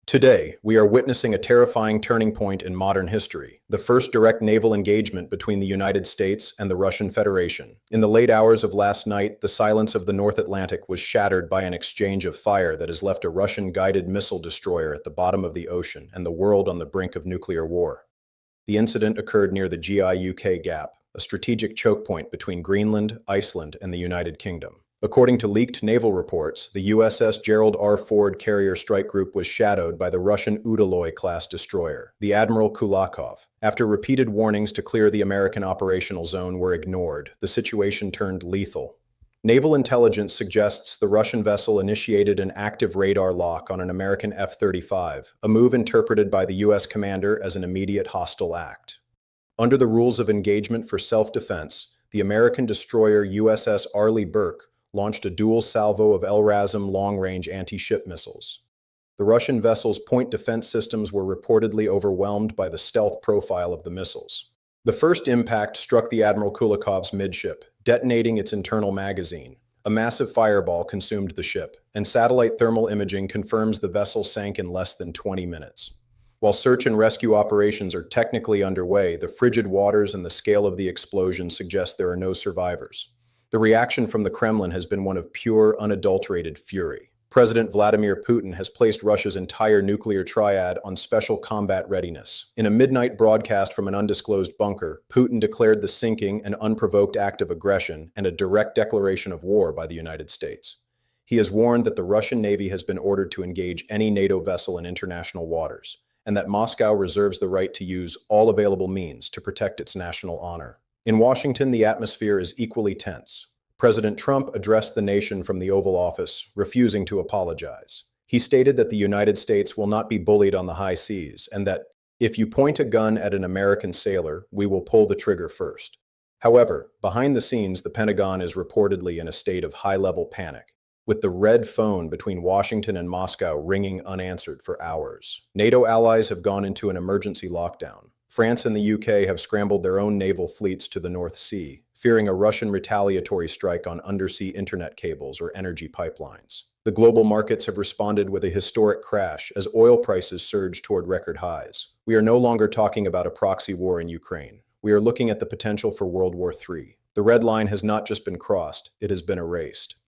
Today, we are witnessing a terrifying turning point in modern history, the first direct naval engagement between the United States and the Russian Federation. In the late hours of last night, the silence of the North Atlantic was shattered by an exchange of fire that has left a Russian-guided missile destroyer at the bottom of the ocean and the world on the brink of nuclear war. The incident occurred near the GI-UK Gap, a strategic choke point between Greenland, Iceland, and the United Kingdom. According to leaked naval reports, the USS Gerald R. Ford carrier strike group was shadowed by the Russian Udaloy-class destroyer, the Admiral Kulakov. After repeated warnings to clear the American operational zone were ignored, the situation turned lethal. Naval intelligence suggests the Russian vessel initiated an active radar lock on an American F-35, a move interpreted by the U.S. commander as an immediate hostile act. Under the rules of engagement for self-defense, the American destroyer USS Arleigh Burke launched a dual salvo of LRASM long-range anti-ship missiles. The Russian vessel's point defense systems were reportedly overwhelmed by the stealth profile of the missiles. The first impact struck the Admiral Kulakov's midship, detonating its internal magazine. A massive fireball consumed the ship, and satellite thermal imaging confirms the vessel sank in less than 20 minutes. While search and rescue operations are technically underway, the frigid waters and the scale of the explosion suggest there are no survivors. The reaction from the Kremlin has been one of pure, unadulterated fury. President Vladimir Putin has placed Russia's entire nuclear triad on special combat readiness. In a midnight broadcast from an undisclosed bunker, Putin declared the sinking an unprovoked act of aggression and a direct declaration of war by the United States. He has warned that the Russian Navy has been ordered to engage any NATO vessel in international waters, and that Moscow reserves the right to use all available means to protect its national honor. In Washington, the atmosphere is equally tense. President Trump addressed the nation from the Oval Office, refusing to apologize. He stated that the United States will not be bullied on the high seas, and that, if you point a gun at an American sailor, we will pull the trigger first. However, behind the scenes, the Pentagon is reportedly in a state of high-level panic, with the red phone between Washington and Moscow ringing unanswered for hours. NATO allies have gone into an emergency lockdown. France and the UK have scrambled their own naval fleets to the North Sea, fearing a Russian retaliatory strike on undersea internet cables or energy pipelines. The global markets have responded with a historic crash as oil prices surge toward record highs. We are no longer talking about a proxy war in Ukraine. We are looking at the potential for World War III. The red line has not just been crossed, it has been erased.